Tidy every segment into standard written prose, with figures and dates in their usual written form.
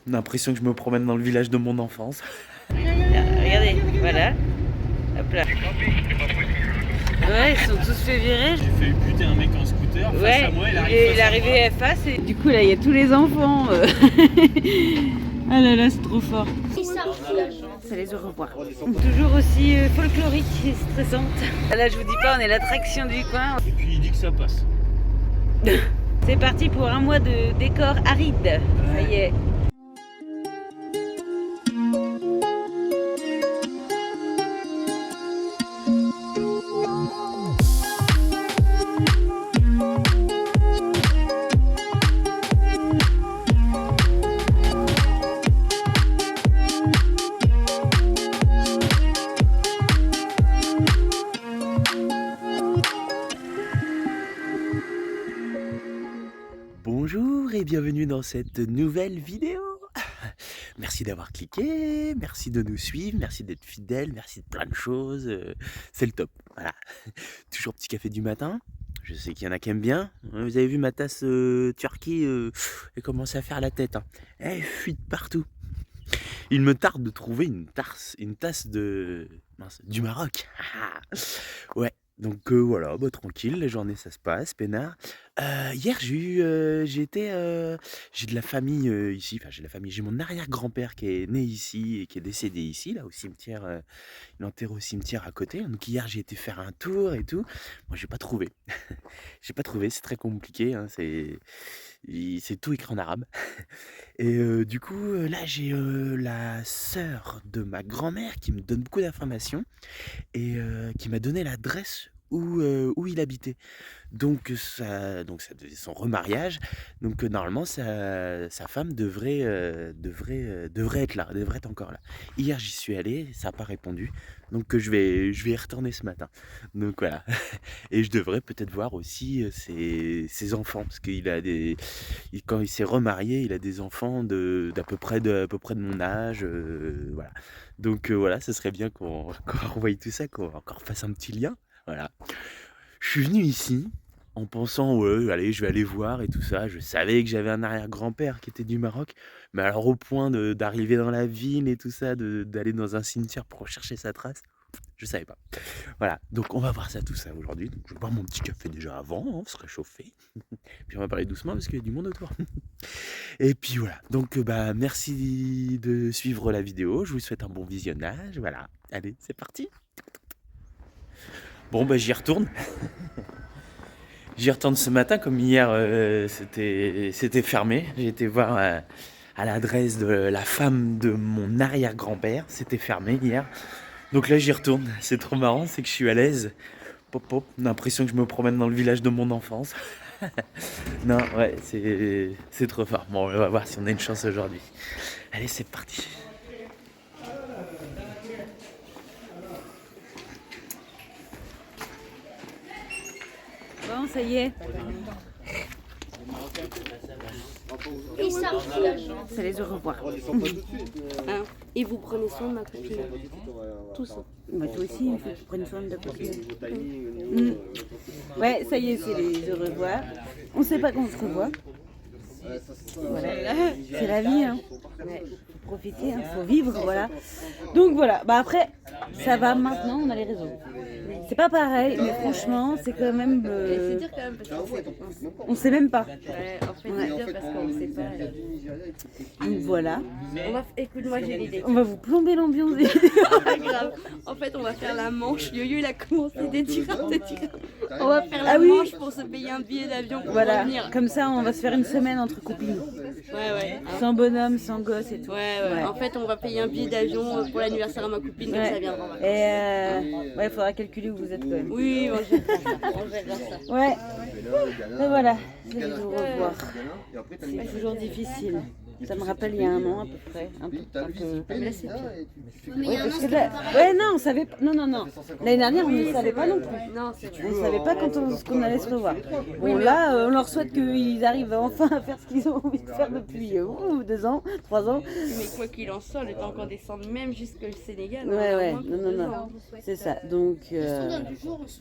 l'impression que je me promène dans le village de mon enfance. Regardez, voilà. Hop là. Ouais, ils sont tous fait virer. J'ai fait buter un mec en scooter face à moi, il est arrivé face et du coup là il y a tous les enfants. Ah là là, c'est trop fort. Ça les au revoir. Toujours aussi folklorique et stressante. Là je vous dis pas, on est l'attraction du coin. Et puis il dit que ça passe. C'est parti pour un mois de décor aride. Ça y est. Bonjour et bienvenue dans cette nouvelle vidéo. Merci d'avoir cliqué, merci de nous suivre, merci d'être fidèle, merci de plein de choses. C'est le top. Voilà. Toujours petit café du matin. Je sais qu'il y en a qui aiment bien. Vous avez vu ma tasse turquie, elle commence à faire la tête. Hein. Elle fuit de partout. Il me tarde de trouver une tasse de du Maroc. Ouais. Donc voilà, bah, tranquille, la journée ça se passe, peinard. Hier j'ai de la famille ici, enfin j'ai de la famille, j'ai mon arrière-grand-père qui est né ici et qui est décédé ici, là au cimetière, il est enterré au cimetière à côté. Donc hier j'ai été faire un tour et tout. Moi j'ai pas trouvé. J'ai pas trouvé, c'est très compliqué, hein, c'est tout écrit en arabe. Et du coup, là j'ai la sœur de ma grand-mère qui me donne beaucoup d'informations et qui m'a donné l'adresse où il habitait. Donc ça devait son remariage. Donc normalement sa femme devrait être là, devrait être encore là. Hier j'y suis allé, ça n'a pas répondu. Donc je vais y retourner ce matin. Donc voilà. Et je devrais peut-être voir aussi ses enfants, parce quand il s'est remarié, il a des enfants d'à peu près de mon âge. Voilà. Donc voilà, ce serait bien qu'on revoie tout ça, qu'on encore fasse un petit lien. Voilà. Je suis venu ici en pensant, ouais, allez, je vais aller voir et tout ça. Je savais que j'avais un arrière-grand-père qui était du Maroc, mais alors au point d'arriver dans la ville et tout ça, d'aller dans un cimetière pour rechercher sa trace, je savais pas. Voilà, donc on va voir ça, tout ça aujourd'hui. Donc je vais boire mon petit café déjà avant, hein, se réchauffer. Puis on va parler doucement parce qu'il y a du monde autour. Et puis voilà, donc bah merci de suivre la vidéo. Je vous souhaite un bon visionnage. Voilà, allez, c'est parti. Bon bah j'y retourne. J'y retourne ce matin, comme hier c'était fermé. J'ai été voir à l'adresse de la femme de mon arrière-grand-père. C'était fermé hier. Donc là j'y retourne. C'est trop marrant, c'est que je suis à l'aise. Pop pop, l'impression que je me promène dans le village de mon enfance. Non, ouais, c'est trop fort. Bon, on va voir si on a une chance aujourd'hui. Allez, c'est parti. Bon, ça y est. Ça les au revoir. Hein. Et vous prenez soin de ma copine. Tous. Bah, toi aussi, il faut que tu prennes soin de ta copine. Ouais, ça y est, c'est les au revoir. On sait pas quand on se revoit. Voilà. C'est la vie, hein. Ouais, faut profiter, hein. Faut vivre, voilà. Donc voilà, bah après, ça va maintenant, on a les réseaux. C'est pas pareil, mais franchement, c'est quand même. C'est dur quand même parce On sait même pas. ouais, en fait, c'est dur parce qu'on sait pas. Donc voilà. Écoute, moi j'ai l'idée. On va vous plomber l'ambiance. Pas grave. En fait, on va faire la manche. Yo-Yo, il a commencé des tirages. On va faire la manche pour se payer un billet d'avion pour Voilà, revenir. comme ça, on va se faire une semaine entre copines. Ouais. Sans bonhomme, sans gosse et tout. Ouais. En fait, on va payer un billet d'avion pour l'anniversaire à ma copine, comme ça viendra. Et il faudra calculer où vous êtes quand même. Oui, on gérera ça. Ouais. Et voilà, je vais vous revoir. C'est toujours difficile. Ça me rappelle il y a un an à peu près. Mais là, c'est pire. Ouais, parce que là, ouais, non, on savait pas. Non. L'année dernière, on ne savait pas non plus. Non, c'est On ne savait pas quand qu'on allait se revoir. Bon, là, on leur souhaite qu'ils arrivent enfin à faire ce qu'ils ont envie de faire depuis 2 ans, 3 ans. Mais quoi qu'il en soit, le temps qu'on descende même jusqu'au Sénégal. Ouais, non. C'est ça. Donc,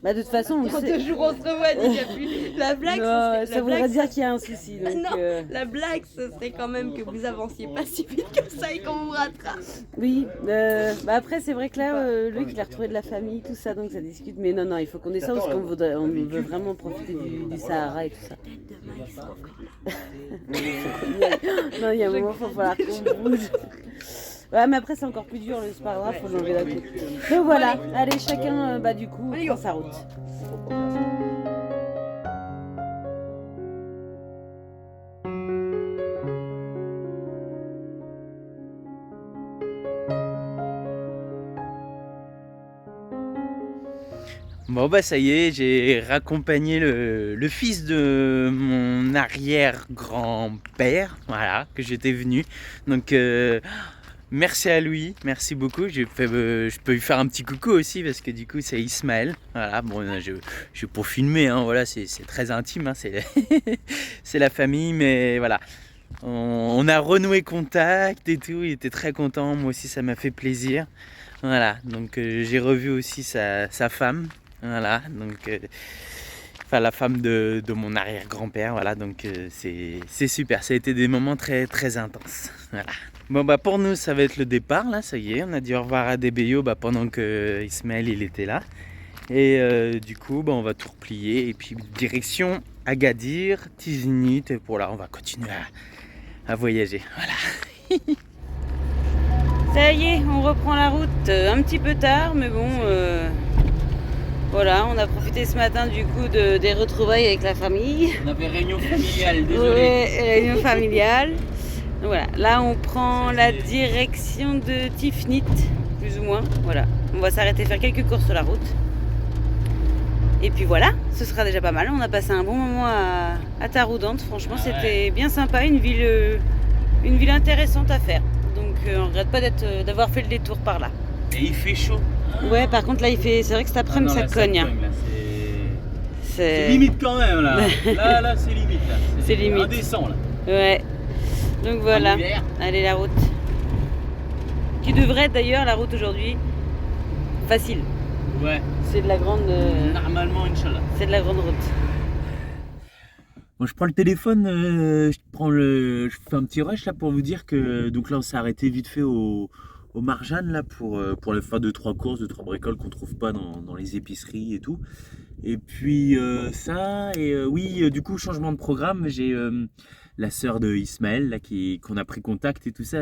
bah, de toute façon, on le Dans sait. 2 jours, on se revoit, déjà plus. La blague, Ça voudrait dire qu'il y a un souci. Donc, non, la blague, ce serait quand même que vous avanciez pas si vite que ça et qu'on vous rattrape. Oui, bah après c'est vrai que là, Loïc il a retrouvé de la famille, tout ça, donc ça discute. Mais non, il faut qu'on descende parce qu'on veut vraiment profiter du Sahara et tout ça. Demain, ils seront encore là. Non, il y a un moment, il va falloir qu'on bouge. Ouais, mais après c'est encore plus dur, le sparadrap, faut l'enlever d'un coup. Donc voilà, allez, chacun, du coup, prend sa route. Bon bah ça y est, j'ai raccompagné le fils de mon arrière-grand-père, voilà, que j'étais venu. Donc merci à lui, merci beaucoup. Je peux lui faire un petit coucou aussi parce que du coup c'est Ismaël. Voilà, bon, je pour filmer, hein, voilà, c'est très intime, hein, c'est c'est la famille, mais voilà. On a renoué contact et tout, il était très content, moi aussi ça m'a fait plaisir. Voilà, donc j'ai revu aussi sa femme. Voilà, donc la femme de mon arrière-grand-père, voilà, donc c'est super, ça a été des moments très très intenses. Voilà. Bon bah pour nous ça va être le départ là, ça y est, on a dit au revoir à Debeyo pendant que Ismaël il était là. Et du coup on va tout replier et puis direction Agadir, Tiznit, et pour là on va continuer à voyager. Voilà. Ça y est, on reprend la route un petit peu tard, mais bon, voilà, on a profité ce matin du coup des retrouvailles avec la famille. On avait réunion familiale, désolé. Ouais, réunion familiale. Donc voilà, là on prend la direction de Tifnit, plus ou moins. Voilà, on va s'arrêter faire quelques courses sur la route. Et puis voilà, ce sera déjà pas mal. On a passé un bon moment à Taroudant. Franchement, c'était bien sympa, une ville intéressante à faire. Donc on regrette pas d'avoir fait le détour par là. Et il fait chaud. Ouais, par contre là c'est vrai que cet après-midi ça cogne. C'est limite quand même là. Là c'est limite là. C'est limite. Indécent là. Ouais. Donc voilà. Allez, la route. Qui devrait être d'ailleurs la route aujourd'hui facile. Ouais. C'est de la grande. Normalement, Inch'Allah. C'est de la grande route. Bon, je prends le téléphone, je fais un petit rush là pour vous dire que donc là on s'est arrêté vite fait au Marjan là pour aller faire 2-3 courses, 2-3 bricoles qu'on trouve pas dans les épiceries et tout. Et puis ça, et oui, du coup changement de programme, j'ai la sœur de Ismaël là qu'on a pris contact et tout ça,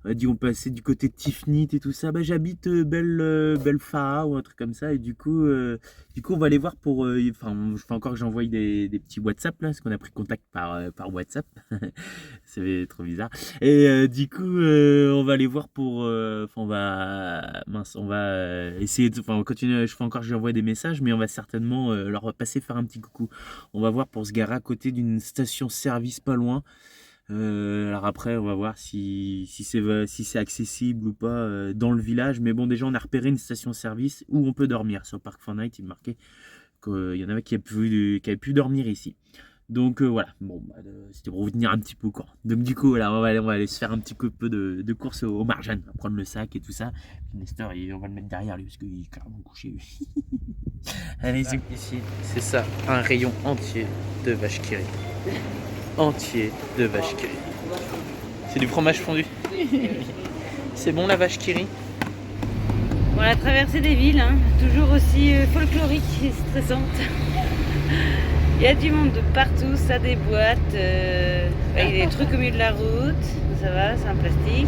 on a dit on passait du côté de Tifnit et tout ça. Bah j'habite Belfaa ou un truc comme ça, et du coup on va aller voir pour enfin je fais encore que j'envoie des petits WhatsApp là parce qu'on a pris contact par WhatsApp. C'est trop bizarre. Et du coup on va aller voir pour on va essayer de, on continue, je fais encore que j'envoie des messages, mais on va certainement leur passer faire un petit coucou. On va voir pour se garer à côté d'une station-service pas loin. Alors après on va voir si c'est accessible ou pas dans le village, mais bon déjà on a repéré une station-service où on peut dormir. Sur Park 4 Night il marquait qu'il y en avait qui avaient pu dormir ici. Donc voilà, bon c'était pour vous tenir un petit peu au courant. Donc du coup voilà, on va aller se faire un petit peu de course au Marjan, on va prendre le sac et tout ça. Nestor on va le mettre derrière lui parce qu'il est carrément couché lui. Allez ici, c'est ça, un rayon entier de vache qui rit. Entier de vache qui rit. C'est du fromage fondu. C'est bon la vache qui rit. Bon, la traversée des villes, hein, toujours aussi folklorique et stressante. Il y a du monde de partout, ça déboîte. Il y a des trucs au milieu de la route. Ça va, c'est en plastique.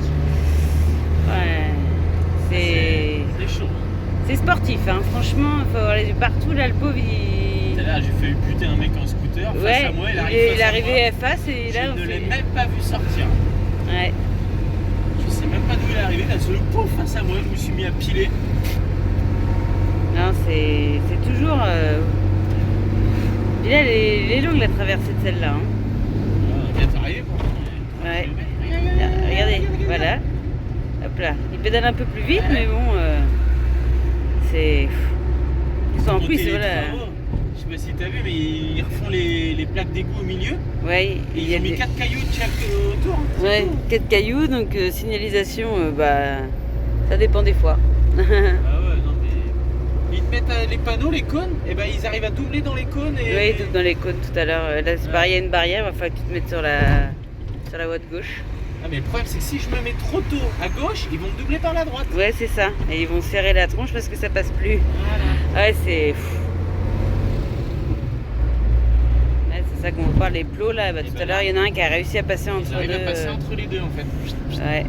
Ouais, c'est chaud. C'est sportif, hein. Franchement, il faut aller de partout. Là, le pauvre, il... Là, j'ai fait buter un mec en scooter face à moi. Il est arrivé face et là... Je ne l'ai même pas vu sortir. Ouais. Je sais même pas d'où il est arrivé. Là, le pauvre face à moi, je me suis mis à piler. Non, c'est toujours... Et là, elle est longue la traversée de celle-là. Hein. Bien arrivé pour moi. Ouais. Regardez, voilà. Hop là. Il pédale un peu plus vite, mais bon... c'est... En plus, voilà... Je sais pas si t'as vu, mais ils refont les plaques d'égout au milieu. Ouais. Et ils ont mis 4 cailloux de chaque autour. Ouais, 4 cailloux, donc signalisation, ça dépend des fois. Ah ouais, non mais... Ils te mettent les panneaux, les cônes, et ben ils arrivent à doubler dans les cônes et... Oui, ils doublent dans les cônes tout à l'heure. Là c'est pareil, il y a une barrière, il va falloir que tu te mettes sur la... sur la voie de gauche. Ah mais le problème c'est que si je me mets trop tôt à gauche, ils vont me doubler par la droite. Ouais, c'est ça. Et ils vont serrer la tronche parce que ça passe plus. Voilà. Ouais, c'est... Ouais, c'est ça qu'on vous parle, les plots là. Bah, tout à l'heure, il y en a un qui a réussi à passer entre Ils arrivent deux. à passer entre les deux en fait. Ouais.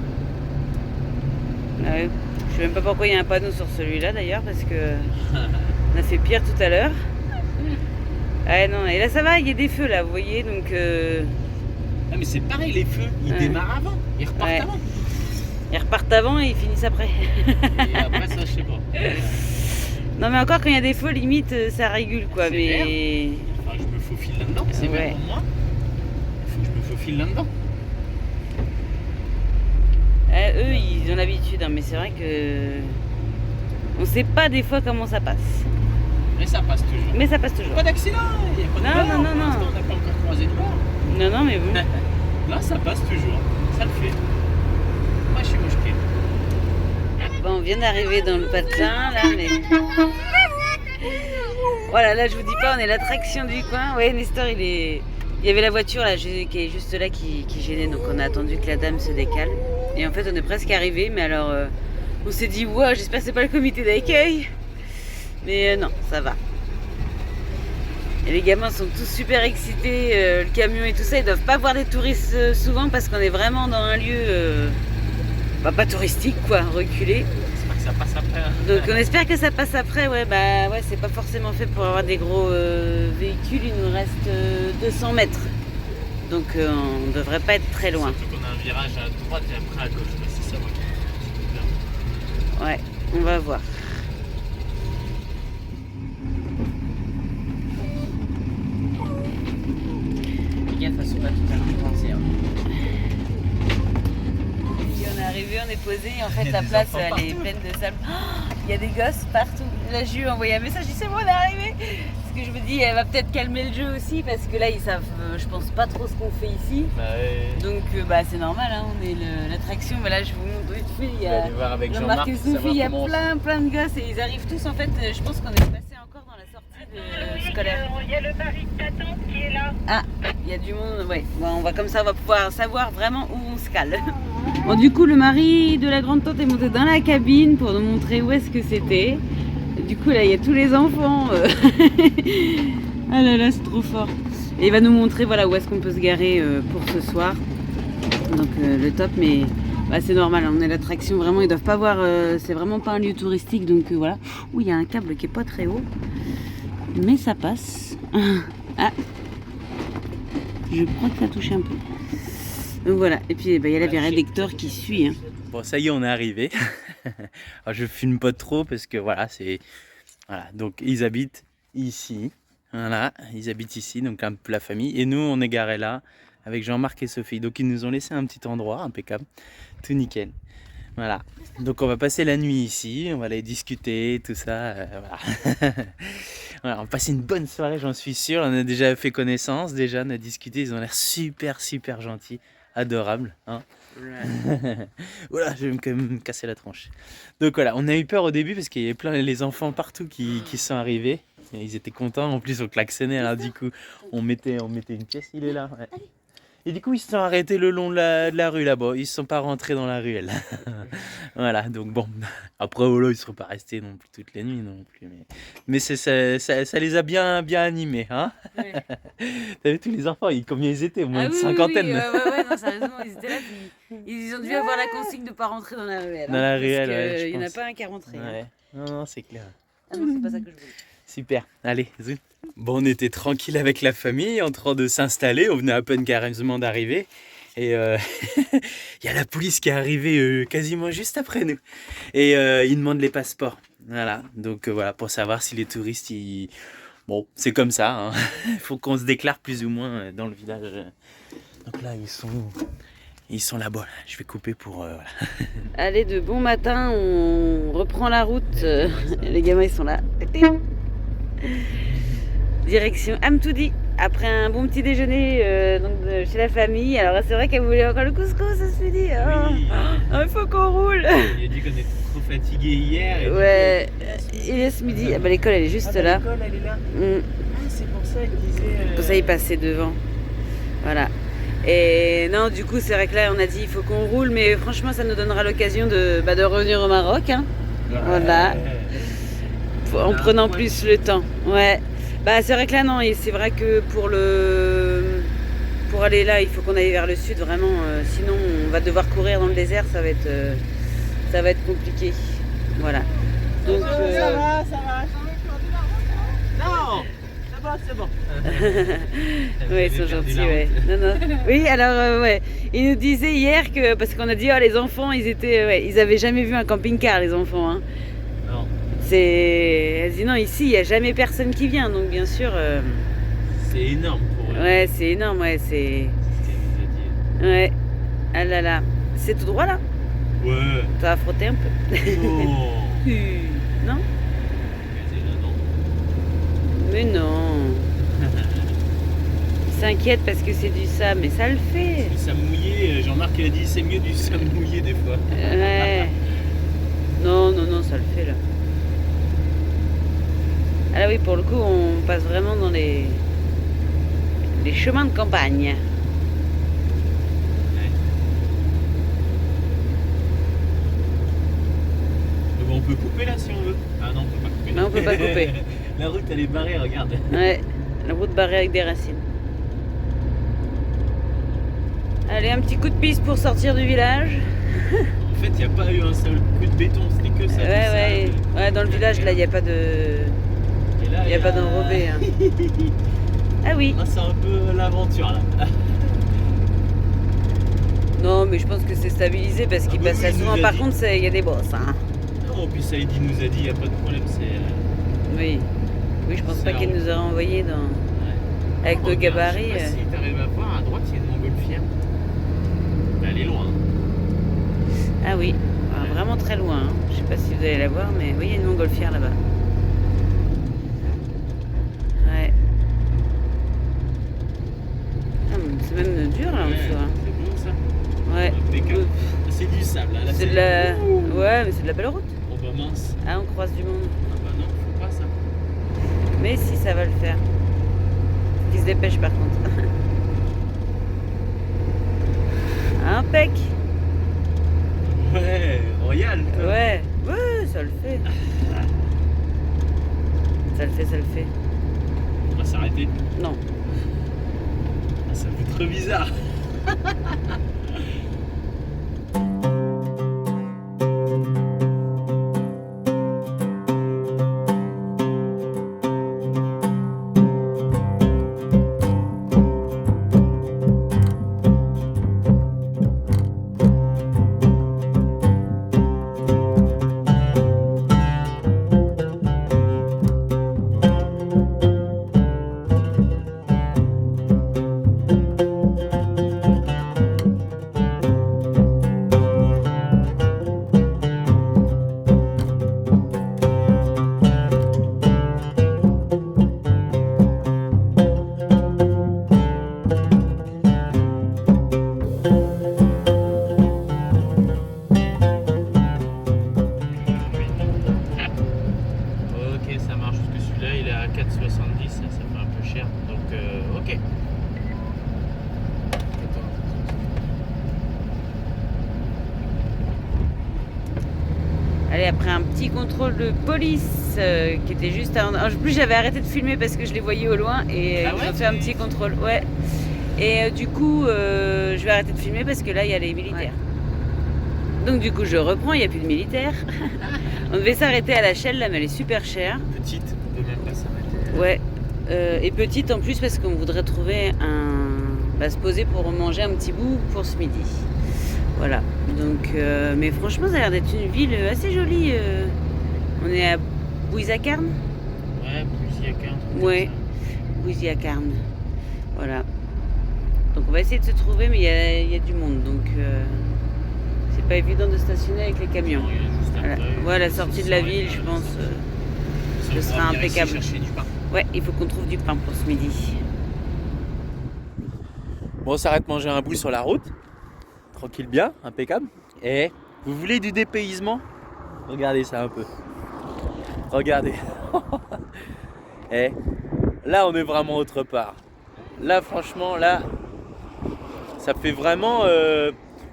Ah ouais. Je sais même pas pourquoi il y a un panneau sur celui-là d'ailleurs parce que on a fait pire tout à l'heure. Ouais, non, et là ça va, il y a des feux là, vous voyez, donc... Ah mais c'est pareil, les feux, ils démarrent avant, ils repartent avant. Ils repartent avant et ils finissent après. Et après ça, je sais pas. Non mais encore quand il y a des feux, limite, ça régule quoi, C'est mais... vert. Enfin, je me faufile là-dedans, c'est vert pour moi. Il faut que je me faufile là-dedans. Eux, ils ont l'habitude, hein, mais c'est vrai que... On sait pas des fois comment ça passe. Mais ça passe toujours. Mais ça passe toujours. Pas d'accident, il n'y a pas de Non, mort. non, non, Pour l'instant, non. on n'a pas encore croisé de mort. Non, non, mais bon. Là, ça passe toujours. Ça le fait. Moi, je suis moucheté. Bon, on vient d'arriver dans le patelin, là, mais... Voilà, là, je vous dis pas, on est l'attraction du coin. Ouais, Nestor, il y avait la voiture, là, qui est juste là, qui gênait. Donc, on a attendu que la dame se décale. Et en fait, on est presque arrivé, mais alors... on s'est dit, ouais, j'espère que c'est pas le comité d'accueil. Mais non, ça va. Et les gamins sont tous super excités, le camion et tout ça, ils doivent pas voir des touristes souvent parce qu'on est vraiment dans un lieu pas touristique quoi, reculé. J'espère que ça passe après. Donc on espère que ça passe après, ouais, bah ouais, c'est pas forcément fait pour avoir des gros véhicules, il nous reste 200 mètres. Donc on devrait pas être très loin. Surtout qu'on a un virage à droite et après à gauche, c'est ça moi qui... Ouais, on va voir. Gaffe à ce pas tout à l'heure pensé. On est arrivé, on est posé, et en fait la place elle est pleine de sable. Il y a des gosses partout. Là j'ai envoyé un message, je dis c'est bon, on est arrivé. Parce que je me dis elle va peut-être calmer le jeu aussi parce que là ils savent, je pense pas trop ce qu'on fait ici. Bah, ouais. Donc c'est normal, hein, on est l'attraction. Mais là je vous montre vite fait, il y a aller voir avec Jean-Marc et Sophie, il y a comment plein de gosses et ils arrivent tous en fait. Je pense qu'on est passé encore dans la sortie scolaire. Il y a le mari de ta tante qui est là. Ah, il y a du monde, ouais. Bon, on va comme ça, on va pouvoir savoir vraiment où on se cale. Bon, du coup, le mari de la grande tante est monté dans la cabine pour nous montrer où est-ce que c'était. Du coup, là, il y a tous les enfants. Ah là là, c'est trop fort. Et il va nous montrer, voilà, où est-ce qu'on peut se garer pour ce soir. Donc, le top, mais c'est normal, on est l'attraction, vraiment, ils doivent pas voir, c'est vraiment pas un lieu touristique, donc voilà. Ouh, il y a un câble qui est pas très haut, mais ça passe. Ah, je crois que ça touche un peu. Donc voilà, et puis il y a la virée d'Hector qui suit. Hein. Bon, ça y est, on est arrivé. Alors, je filme pas trop parce que voilà, c'est... Voilà, donc ils habitent ici. Voilà, ils habitent ici, donc un peu la famille. Et nous, on est garés là avec Jean-Marc et Sophie. Donc ils nous ont laissé un petit endroit impeccable, tout nickel. Voilà, donc on va passer la nuit ici, on va aller discuter, tout ça. Voilà. Voilà, on va passer une bonne soirée, j'en suis sûr. On a déjà fait connaissance, déjà on a discuté, ils ont l'air super gentils, adorables. Hein. Voilà, je vais quand même me casser la tronche. Donc voilà, on a eu peur au début parce qu'il y avait plein les enfants partout qui sont arrivés. Et ils étaient contents, en plus on klaxonnait, alors du coup on mettait une pièce, il est là. Ouais. Et du coup ils se sont arrêtés le long de la rue là-bas, ils ne sont pas rentrés dans la ruelle. Voilà, donc bon, après voilà, ils ne seront pas restés non plus toute la nuit non plus. Mais ça les a bien animés. Hein. Ouais. T'as vu tous les enfants, combien ils étaient? Au moins une cinquantaine. Oui, ouais, non, sérieusement, ils étaient là, ils ont dû avoir la consigne de ne pas rentrer dans la ruelle. Dans la ruelle, ouais, il n'y en a pas un qui est rentré. Ouais. Hein. Non, c'est clair. Ah non, c'est pas ça que je voulais. Super, allez, zoom. Bon, on était tranquille avec la famille, en train de s'installer, on venait à peine carrément d'arriver. Et il y a la police qui est arrivée quasiment juste après nous. Et ils demandent les passeports. Voilà, donc voilà, pour savoir si les touristes, bon, c'est comme ça. Hein. Il faut qu'on se déclare plus ou moins dans le village. Donc là, ils sont là-bas. Je vais couper pour... Voilà. Allez, de bon matin, on reprend la route. Les gamins, ils sont là. Direction Amtoudi. Après un bon petit déjeuner chez la famille. Alors c'est vrai qu'elle voulait encore le couscous ce midi. Il faut qu'on roule. Il a dit qu'on était trop fatigué hier. Et ouais. Et ce midi, l'école elle est juste là. L'école elle est là. Ah, c'est pour ça qu'il disait. Pour ça il passait devant. Voilà. Et non, du coup, c'est vrai que là, on a dit il faut qu'on roule, mais franchement, ça nous donnera l'occasion de revenir au Maroc. Hein. Voilà. En prenant plus le temps. Ouais. Bah, c'est vrai que là, non, et c'est vrai que pour aller là, il faut qu'on aille vers le sud, vraiment. Sinon, on va devoir courir dans le désert, ça va être compliqué. Voilà. Donc, Ça va. Non, ça va, c'est bon. oui, ils sont gentils, ouais. Non. Oui, alors, ouais. Ils nous disaient hier que, parce qu'on a dit, oh, les enfants, ils avaient jamais vu un camping-car, les enfants. Hein. Non. Elle dit non, ici, il n'y a jamais personne qui vient, donc bien sûr. C'est énorme pour eux. Ouais, c'est énorme, ouais, c'est. Ouais. Ah là là. C'est tout droit là? Ouais. Ça va frotter un peu. Oh. Non? Mais non. Il s'inquiète parce que c'est du sable, mais ça le fait. Du sable mouillé, Jean-Marc a dit c'est mieux du sable mouillé des fois. Ouais. Non, ça le fait là. Ah là oui, pour le coup, on passe vraiment dans les chemins de campagne. On peut couper là si on veut. Ah non, on peut pas couper. Non, on peut pas couper. La route elle est barrée, regarde. Ouais, la route barrée avec des racines. Allez, un petit coup de piste pour sortir du village. En fait, il n'y a pas eu un seul coup de béton, c'était que ça. Ouais, dans le village là, il n'y a pas de. Il n'y a pas d'enrobé. Hein. Ah oui. Ah, c'est un peu l'aventure là. Non, mais je pense que c'est stabilisé parce qu'il passe souvent. Par contre, il y a des bosses. Hein. Non, puis Saïdi nous a dit, il n'y a pas de problème. Oui, je pense pas qu'il nous aurait envoyé dans. Ouais. Avec nos gabarits. Je sais pas si tu arrives à voir, à droite, il y a une montgolfière. Elle est loin. Ah oui, alors, vraiment très loin. Hein. Je sais pas si vous allez la voir, mais oui, il y a une montgolfière là-bas. Ouais. Ah, c'est même dur là en dessous. Hein. C'est beau ça. Ouais. C'est du sable là. C'est de la. Ouais, mais c'est de la belle route. Oh bah mince. Ah, on croise du monde. Ah bah non, faut pas ça. Mais si, ça va le faire. Faut qu'il se dépêche par contre. Impec. Ouais, royal. Ouais, ça le fait. Ça le fait. On va s'arrêter. Non. Ah, ça fait trop bizarre. Allez, après un petit contrôle de police qui était juste avant. En plus, j'avais arrêté de filmer parce que je les voyais au loin et ils ont fait un petit contrôle. Ouais. Et du coup, je vais arrêter de filmer parce que là, il y a les militaires. Ouais. Donc, du coup, je reprends, il n'y a plus de militaires. On devait s'arrêter à la Shell là, mais elle est super chère. Petite, on peut même pas s'arrêter. Ouais. Et petite en plus parce qu'on voudrait trouver se poser pour manger un petit bout pour ce midi. Voilà, donc, mais franchement, ça a l'air d'être une ville assez jolie. On est à Bouizacarne. Ouais, Bouizacarne. Ouais, Bouizacarne. Voilà. Donc, on va essayer de se trouver, mais il y a du monde, donc c'est pas évident de stationner avec les camions. Voilà, la sortie de la ville, je pense, ce sera impeccable. Ouais, il faut qu'on trouve du pain pour ce midi. Bon, on s'arrête manger un bout sur la route. Tranquille bien, impeccable. Et vous voulez du dépaysement? Regardez ça un peu. Regardez. Et là on est vraiment autre part. Là franchement là Ça fait vraiment,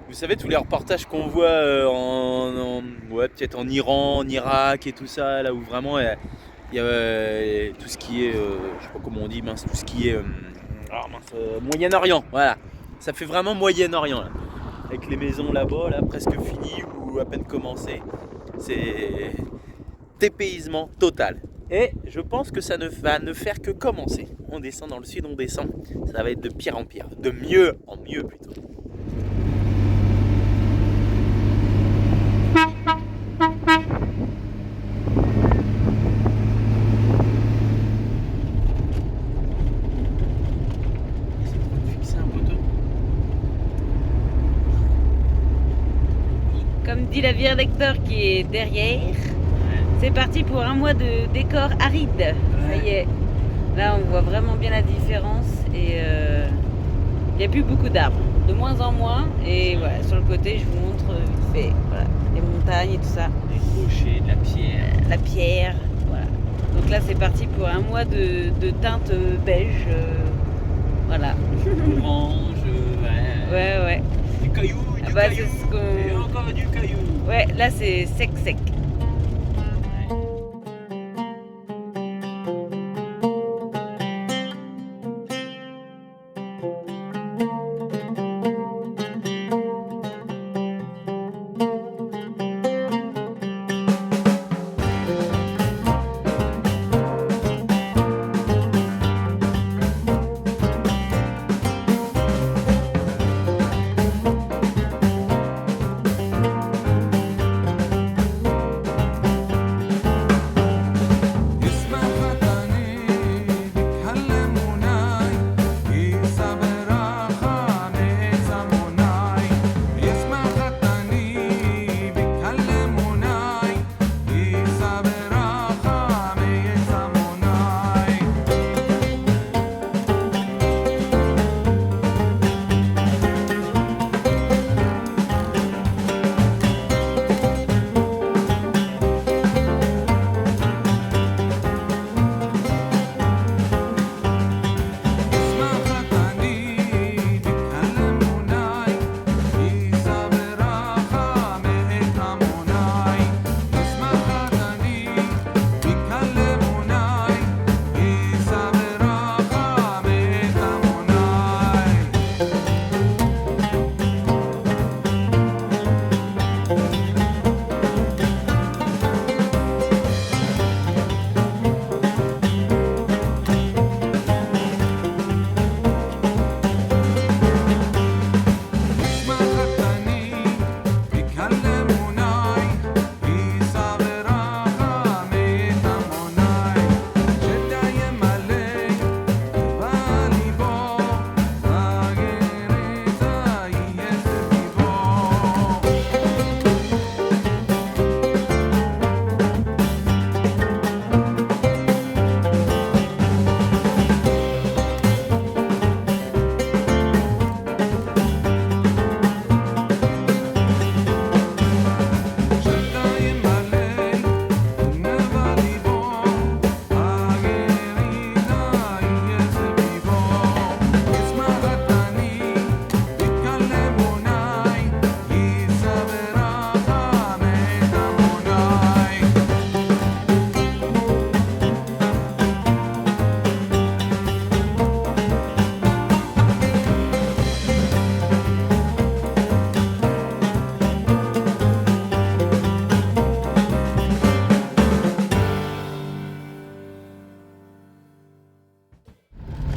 vous savez, tous les reportages qu'on voit ouais, peut-être en Iran, en Irak et tout ça, là où vraiment il y a tout ce qui est, je sais pas comment on dit, mince, tout ce qui est Moyen-Orient, voilà. Ça fait vraiment Moyen-Orient, là. Avec les maisons là-bas, là, presque finies ou à peine commencées. C'est dépaysement total. Et je pense que ça ne va ne faire que commencer. On descend dans le sud, on descend. Ça va être de pire en pire. De mieux en mieux plutôt. Comme dit la Vire d'Hector qui est derrière, c'est parti pour un mois de décor aride. Ça y est, là on voit vraiment bien la différence et il n'y a plus beaucoup d'arbres, de moins en moins. Et voilà, sur le côté, je vous montre vite fait, voilà, les montagnes et tout ça. Des rochers, de la pierre. La pierre, voilà. Donc là c'est parti pour un mois de teinte beige, voilà. Orange, ouais. Ouais. Du caillou, du Bah, caillou. c'est ce qu'on- Et encore du caillou. Ouais, là c'est sec.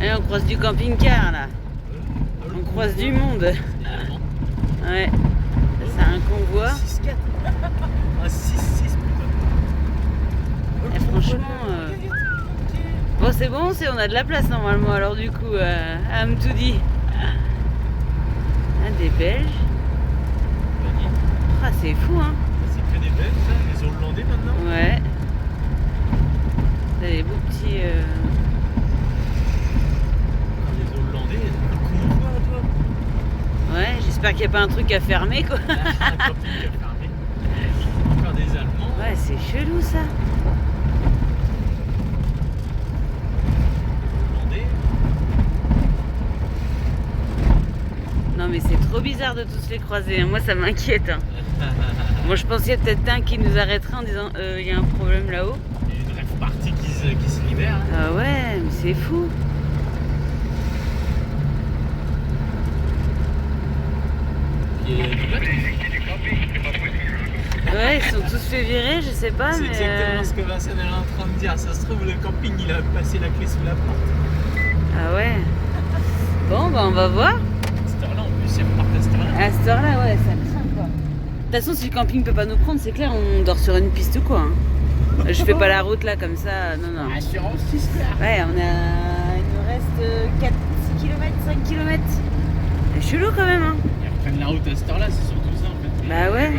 Et on croise du camping-car là. On croise du monde. Ouais. C'est un convoi. 6-4. Un 6-6 putain. Et franchement. Bon c'est bon, on a de la place normalement alors du coup à Amtoudi. Ah, des Belges. Ah c'est fou hein. C'est que des Belges, ça, les Hollandais maintenant. Ouais. T'as des beaux petits. Les Hollandais, un convoi toi. Ouais, j'espère qu'il n'y a pas un truc à fermer quoi. Un camping qui a fermé. Encore des Allemands. Ouais, c'est chelou ça. Non Non mais c'est trop bizarre de tous les croiser, moi ça m'inquiète. Hein. Moi je pensais peut-être un qui nous arrêterait en disant il y a un problème là-haut. Il y a une rêve partie qui se libère. Hein. Ah ouais, mais c'est fou. Il y a du bateau. Ouais, ils sont tous fait virer, je sais pas, C'est mais... exactement ce que Vincent est en train de dire. Ça se trouve, le camping, il a passé la clé sous la porte. Ah ouais. Bon, bah on va voir. À cette heure-là, en plus, il repart à cette heure-là. À cette heure-là, ouais, ça craint quoi. De toute façon, si le camping peut pas nous prendre, c'est clair, on dort sur une piste ou quoi. Hein. Je fais pas la route là comme ça, non, non. Assurance fiscale. Ouais, il nous reste 4, 6 km, 5 km. C'est chelou quand même, hein. Ils reprennent la route à cette heure-là, c'est surtout ça en fait. Bah ouais.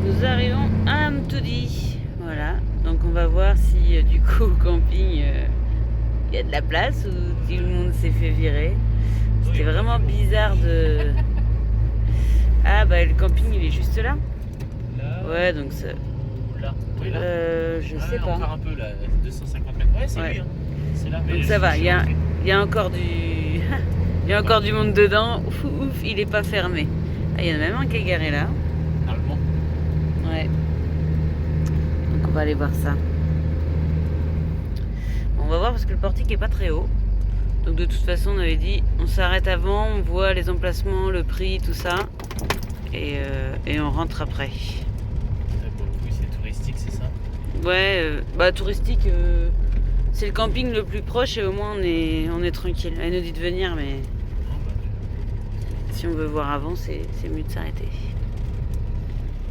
Nous arrivons à Amtoudi. Voilà, donc on va voir si du coup au camping il y a de la place ou tout le monde s'est fait virer. C'était vraiment bizarre de... Ah bah le camping il est juste là. Là. Ouais, donc ça... Là. Oui, là. Je sais pas. Encore un peu là, 250 mètres. Ouais, c'est Ouais. lui. Hein. C'est là. Donc ça va, il y a encore du... il y a encore du monde dedans. Ouf, ouf, il est pas fermé. Ah, il y en a même un qui est garé là. Allemand. Ouais. Donc on va aller voir ça. On va voir parce que le portique est pas très haut. Donc de toute façon on avait dit on s'arrête avant, on voit les emplacements, le prix, tout ça. Et on rentre après. Bon, oui, c'est touristique, c'est ça. Ouais, bah touristique, c'est le camping le plus proche et au moins on est tranquille. Elle nous dit de venir mais Non, bah, si on veut voir avant c'est mieux de s'arrêter.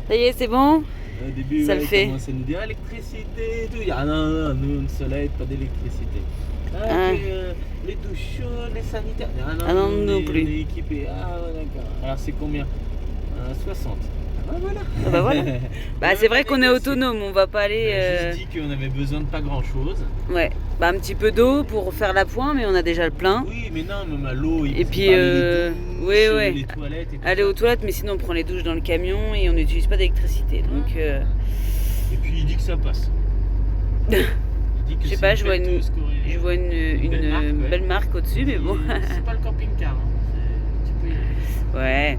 Ça y est, c'est bon? au début, Ça le fait. Il commence à nous dire électricité et tout. Ah non, non, nous, le soleil, pas d'électricité. Ah, Ah. puis, les douches chaudes, les sanitaires. Ah non, nous, non on est- plus. On est équipés. Ah, ouais, d'accord. Alors, c'est combien 60. Ah, voilà. Ah bah voilà. Bah c'est vrai qu'on est autonome, on va pas aller... On a juste dit qu'on avait besoin de pas grand chose. Ouais, bah un petit peu d'eau pour faire l'appoint mais on a déjà le plein. Oui, mais non, même à l'eau. Et puis, les douches, ouais, ouais. les toilettes et tout Aller ça. aux toilettes, mais sinon on prend les douches dans le camion et on n'utilise pas d'électricité. Donc, Et puis, il dit que ça passe. Il dit que je sais c'est pas, je vois pelleteuse coréenne. je vois belle marque, ouais. belle marque au-dessus, mais bon. C'est pas le camping-car. Hein. Tu peux y aller. Ouais.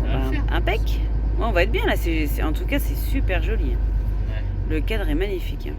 Ça va le faire. Impec. Ouais, on va être bien là. En tout cas, c'est super joli. Ouais. Le cadre est magnifique.